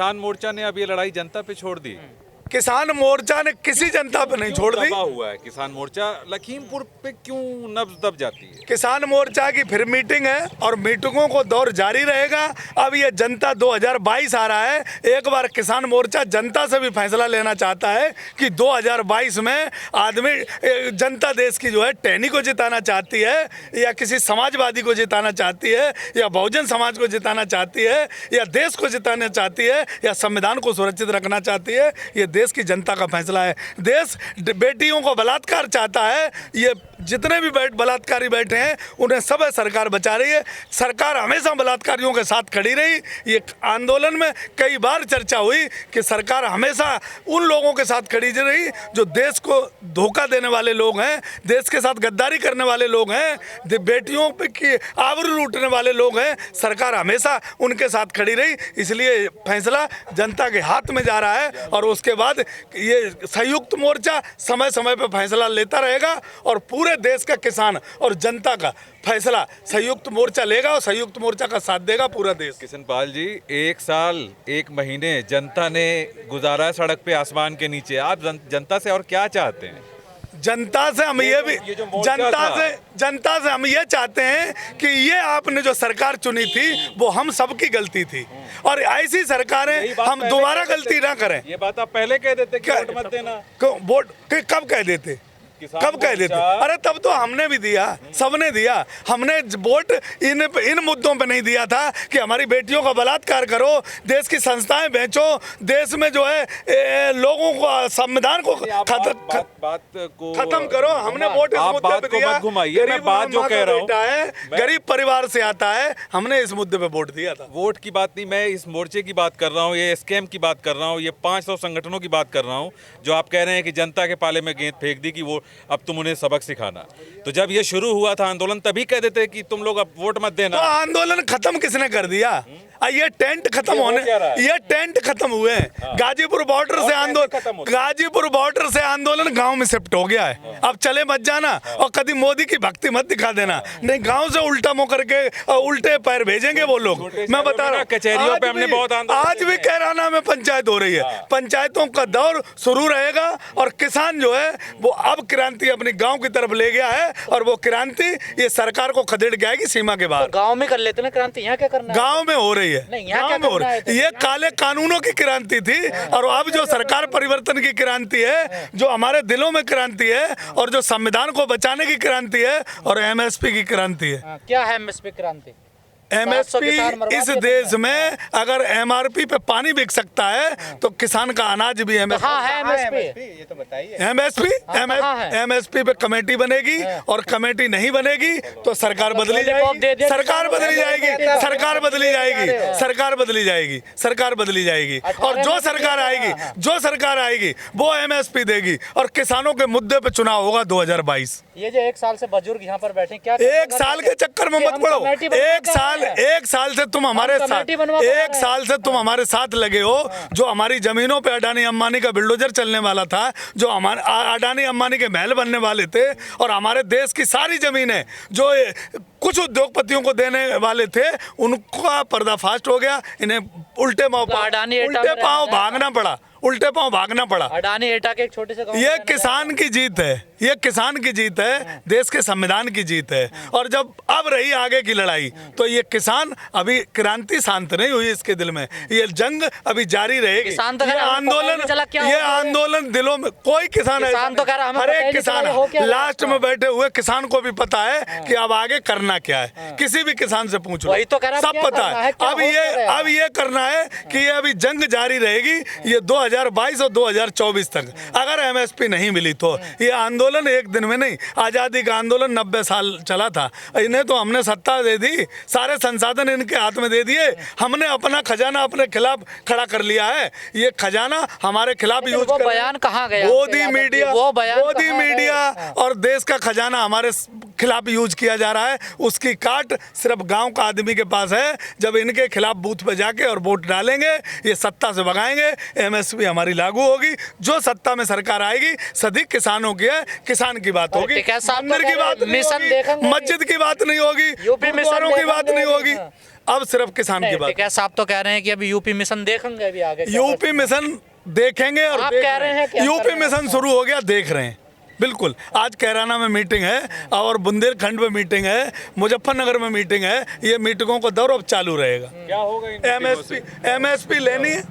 किसान मोर्चा ने अब ये लड़ाई जनता पे छोड़ दी। किसान मोर्चा ने किसी जनता पे नहीं छोड़ दी। दबा हुआ है किसान मोर्चा, लखीमपुर पे क्यों नब्ज दब जाती है? किसान मोर्चा की फिर मीटिंग है और मीटिंगों को दौर जारी रहेगा। अब ये जनता 2022 आ रहा है, एक बार किसान मोर्चा जनता से भी फैसला लेना चाहता है कि 2022 में आदमी जनता देश की जो है टहनी को जिताना चाहती है या किसी समाजवादी को जिताना चाहती है या बहुजन समाज को जिताना चाहती है या देश को जिताना चाहती है या संविधान को सुरक्षित रखना चाहती है। ये देश की जनता का फैसला है। देश बेटियों को बलात्कार चाहता है, ये जितने भी बलात्कारी बैठे हैं उन्हें सब सरकार बचा रही है। सरकार हमेशा बलात्कारियों के साथ खड़ी रही। ये आंदोलन में कई बार चर्चा हुई कि सरकार हमेशा उन लोगों के साथ खड़ी रही जो देश को धोखा देने वाले लोग हैं, देश के साथ गद्दारी करने वाले लोग हैं, बेटियों की आबरू लूटने वाले लोग हैं। सरकार हमेशा उनके साथ खड़ी रही, इसलिए फैसला जनता के हाथ में जा रहा है और उसके बाद ये संयुक्त मोर्चा समय समय पर फैसला लेता रहेगा और पूरे देश का किसान और जनता का फैसला संयुक्त मोर्चा लेगा और संयुक्त मोर्चा का साथ देगा पूरा देश। किशन पाल जी, 1 साल 1 महीने जनता ने गुजारा है सड़क पे आसमान के नीचे, आप जनता से और क्या चाहते हैं? जनता से हम ये भी जनता से हम ये चाहते हैं कि ये आपने जो सरकार चुनी थी वो हम सबकी गलती थी और ऐसी सरकारें हम दोबारा गलती ना करें। ये बात आप पहले कह देते कि वोट मत देना। वोट कब कह देते? कब कह देते? अरे तब तो हमने भी दिया, सबने दिया। हमने वोट इन मुद्दों पे नहीं दिया था कि हमारी बेटियों का बलात्कार करो, देश की संस्थाएं बेचो, देश में जो है लोगों को संविधान को खत्म करो। हमने वोट इस मुद्दे पे दिया। घुमाइए, मैं बात जो कह रहा हूँ, गरीब परिवार से आता है, हमने इस मुद्दे पे वोट दिया था। वोट की बात नहीं, मैं इस मोर्चे की बात कर रहा हूँ, ये स्कैम की बात कर रहा हूँ, ये 500 संगठनों की बात कर रहा हूँ जो आप कह रहे हैं कि जनता के पाले में गेंद फेंक दी कि वो अब तुम उन्हें सबक सिखाना। तो जब ये शुरू हुआ था आंदोलन तभी कह देते कि तुम लोग अब वोट मत देना। तो आंदोलन खत्म किसने कर दिया? ये टेंट खत्म होने, ये टेंट खत्म हुए हैं। गाजीपुर बॉर्डर से आंदोलन, गाजीपुर बॉर्डर से आंदोलन गांव में शिफ्ट हो गया है। अब चले मत जाना और कभी मोदी की भक्ति मत दिखा देना। नहीं, गांव से उल्टा मुंह करके उल्टे पैर भेजेंगे वो लोग। मैं बता रहा हूँ, कचहरियों पे हमने बहुत आज भी कैराना में पंचायत हो रही है। पंचायतों का दौर शुरू रहेगा और किसान जो है वो अब क्रांति अपने गांव की तरफ ले गया है और वो क्रांति ये सरकार को खदेड़ जाएगी सीमा के बाहर। गांव में कर लेते ना क्रांति, यहाँ क्या करना है? गांव में हो रही है, गांव में हो रही है। ये काले कानूनों की क्रांति थी और अब जो सरकार परिवर्तन की क्रांति है, जो हमारे दिलों में क्रांति है और जो संविधान को बचाने की क्रांति है और एमएसपी की क्रांति है। क्या है एमएसपी क्रांति? एमएसपी इस देश में अगर एमआरपी पे पानी बिक सकता है तो किसान का अनाज भी एमएसपी। हाँ है एमएसपी, ये तो बताइए। एमएसपी पे कमेटी बनेगी और कमेटी नहीं बनेगी तो सरकार बदली जाएगी, सरकार बदली जाएगी, सरकार बदली जाएगी, सरकार बदली जाएगी, सरकार बदली जाएगी और जो सरकार आएगी वो एमएसपी देगी और किसानों के मुद्दे पे चुनाव होगा 2022। ये जो 1 साल से बुजुर्ग यहाँ पर बैठे, क्या 1 साल के चक्कर में मत पड़ो। एक साल से तुम हमारे साथ, 1 साल से तुम हमारे साथ लगे हो। जो हमारी जमीनों पे अडानी अंबानी का बुलडोजर चलने वाला था, जो हमारे अडानी अंबानी के महल बनने वाले थे और हमारे देश की सारी जमीनें जो कुछ उद्योगपतियों को देने वाले थे, उनका पर्दाफाश हो गया। इन्हें उल्टे पांव भागना पड़ा। अडानी एटा के एक छोटे से गांव ये किसान की जीत है, ये किसान की जीत है, देश के संविधान की जीत है। और जब अब रही आगे की लड़ाई तो ये किसान, अभी क्रांति शांत नहीं हुई इसके दिल में, ये जंग अभी जारी रहेगी। ये आंदोलन दिलों में कोई किसान है, हर एक किसान लास्ट में बैठे हुए किसान को भी पता है कि अब आगे करना क्या है। किसी भी किसान से पूछ लो, सब पता है। अब ये करना है कि ये अभी जंग जारी रहेगी, ये 2022 और 2024 तक। अगर एमएसपी नहीं मिली तो ये आंदोलन एक दिन में नहीं, आज़ादी का आंदोलन 90 साल चला था। इन्हें तो हमने सत्ता दे दी, सारे संसाधन इनके हाथ में दे दिए, हमने अपना खजाना अपने खिलाफ खड़ा कर लिया है। ये खजाना हमारे खिलाफ यूज कर, बयान कहाँ गया? मोदी मीडिया और देश का खजाना हमारे खिलाफ यूज किया जा रहा है। उसकी काट सिर्फ गांव का आदमी के पास है। जब इनके खिलाफ बूथ पे जाके और वोट डालेंगे, ये सत्ता से भगाएंगे, एमएसपी हमारी लागू होगी। जो सत्ता में सरकार आएगी सदी किसानों की है, किसान की बात होगी, मंदिर की बात नहीं होगी, मस्जिद की बात नहीं होगी, गुरुद्वारों की बात नहीं होगी। अब सिर्फ किसान की बात। टिकैत साहब तो कह रहे हैं कि अभी यूपी मिशन देखेंगे अभी आगे। यूपी मिशन देखेंगे और आप देख कह रहे हैं कि हम कर यूपी रहे हैं। मिशन शुरू हो गया, देख रहे हैं। बिल्कुल, आज कैराना में मीटिंग है और बुंदेलखंड में मीटिंग है, मुजफ्फरनगर में मीटिंग है। ये मीटिंगों का दौर अब चालू रहेगा। क्या होगा इन मीटिंगों से? एमएसपी लेनी है,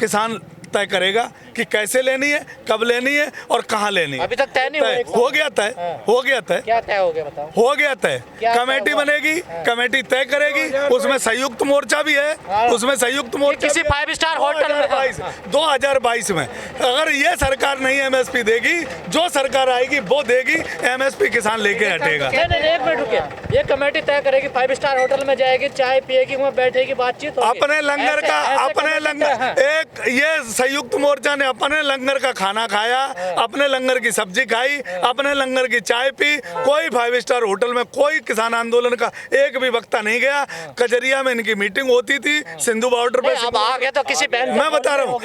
किसान तय करेगा कि कैसे लेनी है, कब लेनी है और कहाँ लेनी है। अभी तक तय नहीं हुआ एक साल। हो गया तय, हो गया तय, क्या तय हो गया बताओ। हो गया तय। क्या तय कमेटी हुआ? बनेगी, कमेटी तय करेगी, उसमें संयुक्त मोर्चा भी है, उसमें संयुक्त मोर्चा किसी भी है। 5 स्टार होटल में 2022 में अगर ये सरकार नहीं एमएसपी देगी, जो सरकार आएगी वो देगी, एमएसपी किसान लेके हटेगा। नहीं, एक मिनट रुकिए। ये कमेटी तय करेगी, 5 स्टार होटल में जाएगी, चाय पिएगी, वहाँ बैठेगी, बातचीत होगी। अपने लंगर का, ऐसे अपने कमेटी लंगर, तय है। एक ये संयुक्त मोर्चा ने अपने लंगर का खाना खाया, अपने लंगर की सब्जी खाई, अपने लंगर की चाय पी। कोई 5 स्टार होटल में कोई किसान आंदोलन का एक भी वक्ता नहीं गया। कजरिया में इनकी मीटिंग होती थी, सिंधु बॉर्डर पे। नहीं, अब आ गया तो किसी बैंक मैं बता रहा हूँ,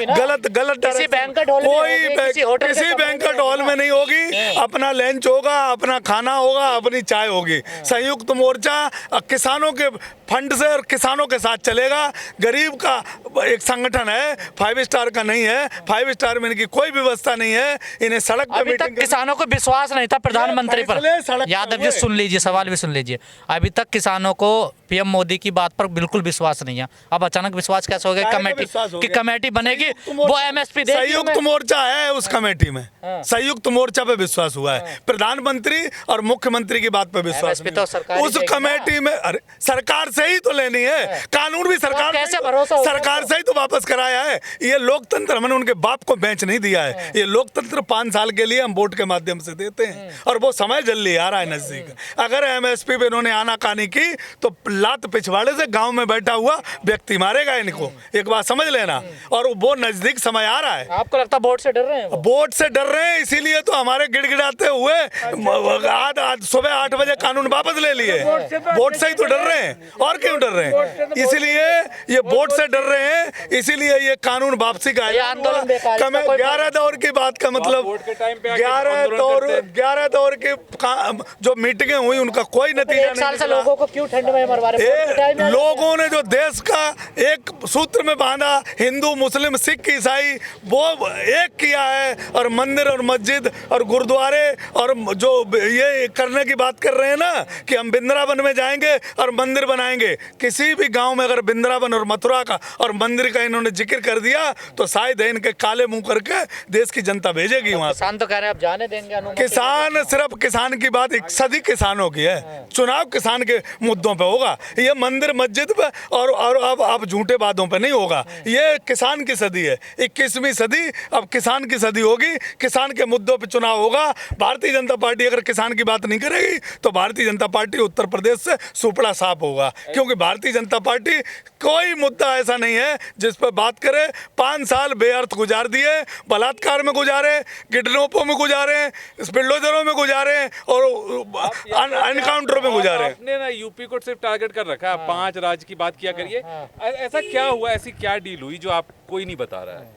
गलत किसी बैंक्वेट हॉल में होगी, किसी होटल के किसी कमरे में बैंक्वेट हॉल में नहीं होगी। अपना लंच होगा, अपना खाना होगा, अपनी चाय होगी। संयुक्त मोर्चा किसानों के फंड से और किसानों के साथ चलेगा। गरीब का एक संगठन है, 5 स्टार का नहीं है। 5 स्टार में इनकी कोई व्यवस्था नहीं है। इन्हें सड़क पे अभी तक मीटिंग किसानों को विश्वास नहीं था प्रधानमंत्री पर। फैसले सड़क पे यादव जी हुए। सुन लीजिए, सवाल भी सुन लीजिए। अभी तक किसानों को पीएम मोदी की बात पर बिल्कुल विश्वास नहीं है। अब अचानक विश्वास कैसे हो गया? काहे का कमेटी विश्वास हो की गया? कमेटी बनेगी, संयुक्त मोर्चा- वो एमएसपी देगी। संयुक्त मोर्चा है उस कमेटी में, संयुक्त मोर्चा पे विश्वास हुआ है। प्रधानमंत्री और मुख्यमंत्री की बात पे विश्वास MSP नहीं तो हुआ। सरकार ही उस देगी ना। कमेटी में, अरे सरकार से ही तो लेनी है, कानून भी सरकार कैसे से ही तो- भरोसा होगा? सरकार से ही तो वापस कराया है। ये लोकतंत्र हमने उनके बाप को बेच नहीं दिया है। ये लोकतंत्र 5 साल के लिए हम वोट के माध्यम से देते हैं और वो समय जल्दी आ रहा है नजदीक। अगर एमएसपी पे इन्होंने आनाकानी की तो लात पिछवाड़े से गांव में बैठा हुआ व्यक्ति मारेगा इनको, एक बात समझ लेना। और वो नजदीक समय आ रहा है। आपको लगता है वोट से डर रहे हैं वो? वोट से डर रहे हैं, इसीलिए तो हमारे गिड़गिड़ाते हुए आज सुबह 8 बजे कानून वापस ले लिए। वोट से ही तो डर रहे हैं, और क्यों डर रहे हैं? इसलिए ये वोट से डर रहे हैं, इसीलिए ये कानून वापसी का ये आंदोलन बेकार है, इसका कोई 11 दौर की बात का मतलब, वोट के टाइम पे आके 11 आंदोलन दौर करते हैं। 11 दौर के जो मीटिंगें हुई उनका कोई नतीजा एक साल से निकला। लोगों को क्यों ठंड में मरवा रहे हैं? वोट के टाइम में लोगों ने जो देश का एक सूत्र में बांधा, हिंदू मुस्लिम सिख ईसाई, वो एक किया है। और मंदिर और मस्जिद और गुरुद्वारे और जो ये करने की बात कर रहे हैं ना कि हम वृंदावन में जाएंगे और मंदिर बनाएंगे। किसी भी गांव में अगर वृंदावन और मथुरा का और मंदिर का इन्होंने जिक्र कर दिया तो शायद इनके काले मुंह करके देश की जनता भेजेगी वहां। किसान तो कह रहे हैं अब जाने देंगे अनुमति। किसान, सिर्फ किसान की बात एक सदी किसानों की है। चुनाव किसान के मुद्दों पे होगा, ये मंदिर मस्जिद पे और अब झूठे बातों पे नहीं होगा। ये किसान की सदी है, 21वीं सदी अब किसान की सदी होगी। किसान के मुद्दों पे चुनाव होगा। भारतीय जनता पार्टी अगर किसान की बात नहीं करेगी तो भारतीय जनता पार्टी उत्तर प्रदेश से सुपड़ा साफ होगा, क्योंकि भारतीय जनता पार्टी कोई मुद्दा ऐसा नहीं है जिस पर बात करे। 5 साल बेअर्थ गुजार दिए, बलात्कार में गुजारे, किडनैपों में गुजारे, बिल्डोजरों में गुजारे और एनकाउंटर में गुजारे। आपने ना यूपी को सिर्फ टारगेट कर रखा है। 5 राज्य की बात किया करिए। ऐसा क्या हुआ, ऐसी क्या डील हुई जो आप कोई नहीं बता रहा है?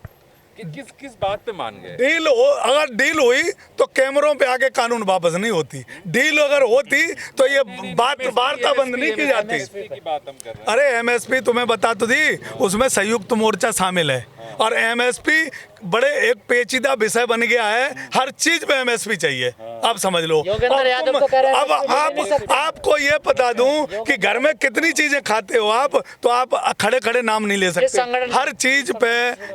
किस किस बात पे मान गए? डील हो, अगर डील हुई तो कैमरों पे आके कानून वापस नहीं होती। डील अगर होती तो ये बात वार्ता बंद नहीं की जाती। की बात हम कर रहे हैं। अरे एमएसपी तुम्हें बता तो दी, उसमें संयुक्त मोर्चा शामिल है और एमएसपी बड़े एक पेचीदा विषय बन गया है। हर चीज पे एमएसपी चाहिए, आप समझ लो। योगेंद्र यादव तो कह रहे हैं अब आपको ये बता दूं कि घर में कितनी चीजें खाते हो आप, तो आप खड़े खड़े नाम नहीं ले सकते। हर चीज पे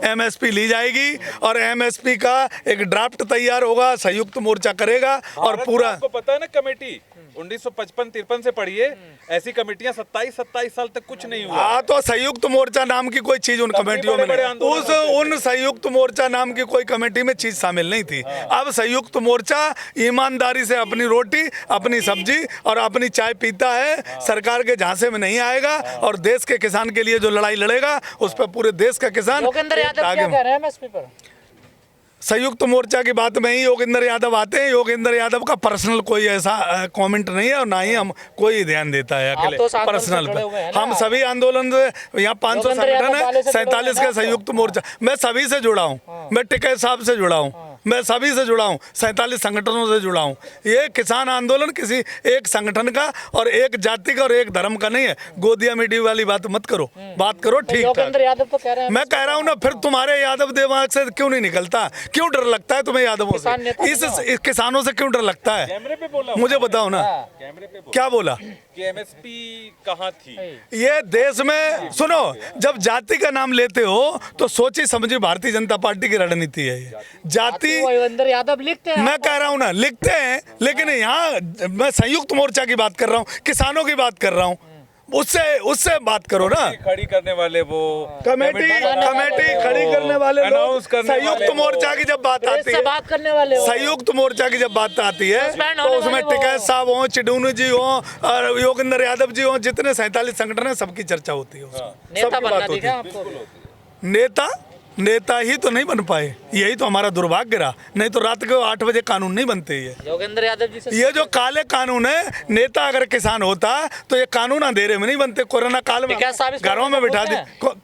एमएसपी ली जाएगी और एमएसपी का एक ड्राफ्ट तैयार होगा, संयुक्त मोर्चा करेगा और पूरा। आपको पता है ना कमेटी 1955-53 से पढ़िए, ऐसी कमेटियां 27 साल तक कुछ नहीं हुआ। तो संयुक्त मोर्चा नाम की कोई चीज उन कमेटियों में बड़े-बड़े नहीं, उन संयुक्त मोर्चा नाम की कोई कमेटी में चीज शामिल नहीं थी। अब संयुक्त मोर्चा ईमानदारी से अपनी रोटी, अपनी सब्जी और अपनी चाय पीता है, सरकार के झांसे में नहीं आएगा और देश के किसान के लिए जो लड़ाई लड़ेगा उस पर पूरे देश का किसान योगेंद्र यादव क्या कह रहे हैं एमएसपी पर? संयुक्त मोर्चा की बात में ही योगेंद्र यादव आते हैं। योगेंद्र यादव का पर्सनल कोई ऐसा कमेंट नहीं है और ना ही हम कोई ध्यान देता है अकेले तो उस आंदोलन से पर्सनल जुड़े हुए हैं पे। ना? हम सभी आंदोलन से, यहाँ 500 योगेंद्र यादव संगठन वाले है, से जुड़े हुए हैं 47 का ना? संयुक्त मोर्चा, मैं सभी से जुड़ा हूँ। मैं टिकैत साहब से जुड़ा हूँ, मैं सभी से जुड़ा हूँ, 47 संगठनों से जुड़ा हूँ। ये किसान आंदोलन किसी एक संगठन का और एक जाति का और एक धर्म का नहीं है। गोदिया मीडिया वाली बात मत करो, बात करो ठीक ठाक। योगेंद्र यादव तो कह रहे हैं मैं कह रहा हूँ ना, फिर तुम्हारे यादव दिमाग से क्यों नहीं निकलता? क्यों डर लगता है तुम्हें यादवों किसान नेता से? इस किसानों से क्यों डर लगता है? कैमरे पे बोला, मुझे बताओ ना, कैमरे पे बोला क्या बोला कि एमएसपी कहाँ थी? ये देश में? सुनो, जब जाति का नाम लेते हो तो सोची समझी भारतीय जनता पार्टी की रणनीति है ये। जाति, योगेंद्र यादव लिखते हैं। मैं कह रहा हूँ ना, लिखते हैं, लेकिन यहाँ मैं संयुक्त मोर्चा की बात कर रहा हूँ, किसानों की बात कर रहा हूँ। उससे बात करो ना। खड़ी करने वाले वो कमेटी खड़ी करने वाले लोग, अनाउंस करने वाले संयुक्त मोर्चा की जब बात आती है, बात करने वाले हो। संयुक्त मोर्चा की जब बात आती है Suspend तो होने उसमें वाले वो। टिकैत साहब हो, चिडूनू जी हो और योगेंद्र यादव जी हो, जितने 47 संगठन है सबकी चर्चा होती है उसमें। नेता सबकी बनना बात होती दिखा है। आपको? नेता ही तो नहीं बन पाए, यही तो हमारा दुर्भाग्य रहा। नहीं तो रात को 8 बजे कानून नहीं बनते ये। योगेंद्र यादव जी से ये जो काले कानून है, नेता अगर किसान होता तो ये कानून अंधेरे में नहीं बनते। कोरोना काल में टिकैत साहब इस घरों में पर बिठा बोलते दी।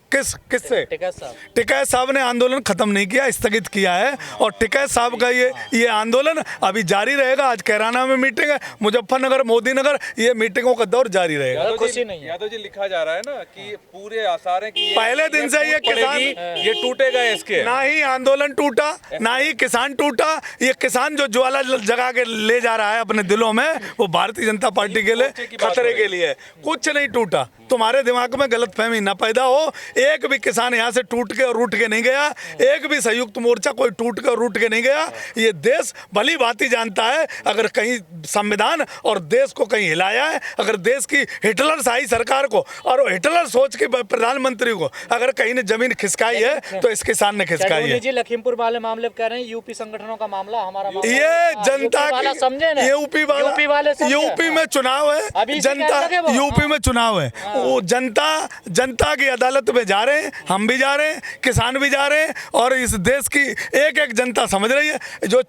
किससे? टिकैत साहब ने आंदोलन खत्म नहीं किया, स्थगित किया है। और टिकैत साहब का ये आंदोलन अभी जारी रहेगा। आज कैराना में मीटिंग है, मुजफ्फरनगर, मोदीनगर, ये मीटिंगों का दौर जारी रहेगा। खुशी नहीं है। यादव जी लिखा जा रहा है ना कि पूरे आसार हैं कि पहले दिन से ये किसान, ये टूटेगा इसके। ना ही आंदोलन टूटा, ना ही किसान टूटा। ये किसान जो ज्वाला जगा के ले जा रहा है अपने दिलों में, वो भारतीय जनता पार्टी के लिए खतरे के लिए है। कुछ नहीं टूटा। तुम्हारे दिमाग में गलतफहमी ना पैदा हो। एक भी किसान यहाँ से टूट के और रूठ के नहीं गया, एक भी संयुक्त मोर्चा कोई टूट के और रूठ के नहीं गया। ये देश भली भांति जानता है, अगर कहीं संविधान और देश को कहीं हिलाया है, अगर देश की हिटलर शाही सरकार को और हिटलर सोच के प्रधानमंत्री को अगर कहीं ने जमीन खिसकाई है तो इस किसान ने खिसकाई है। जी लखीमपुर वाले मामले कह रहे हैं यूपी संगठनों का मामला, हमारा मामला। ये जनता की समझे ना, यूपी वाले यूपी में चुनाव है, जनता यूपी में चुनाव है, वो जनता की अदालत में जा रहे हैं, हम भी जा रहे हैं, किसान भी जा रहे हैं और इस देश की एक एक जनता समझ रही है। जो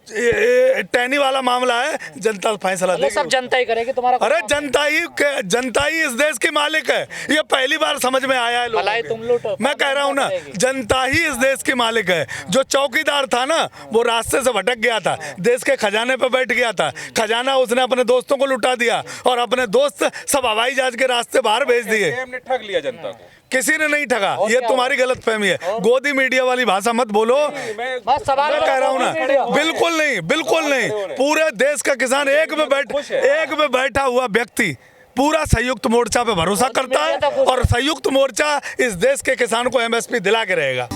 टैनी वाला मामला है, जनता फैसला देगी। सब जनता ही करेगी तुम्हारा। अरे जनता ही इस देश की मालिक है। ये पहली बार समझ में आया है लोगों को। मैं कह रहा हूँ ना, जनता ही इस देश की मालिक है। जो चौकीदार था ना, वो रास्ते से भटक गया था, देश के खजाने पे बैठ गया था। खजाना उसने अपने दोस्तों को लुटा दिया और अपने दोस्त सब हवाई जहाज के रास्ते बाहर भेज दिए। हमने ठग लिया जनता को। किसी ने नहीं ठगा, ये तुम्हारी गलतफहमी है। गोदी मीडिया वाली भाषा मत बोलो। मैं कह रहा हूँ ना, बिल्कुल नहीं। पूरे देश का किसान एक में बैठा हुआ व्यक्ति पूरा संयुक्त मोर्चा पे भरोसा करता है और संयुक्त मोर्चा इस देश के किसान को एमएसपी दिला के रहेगा।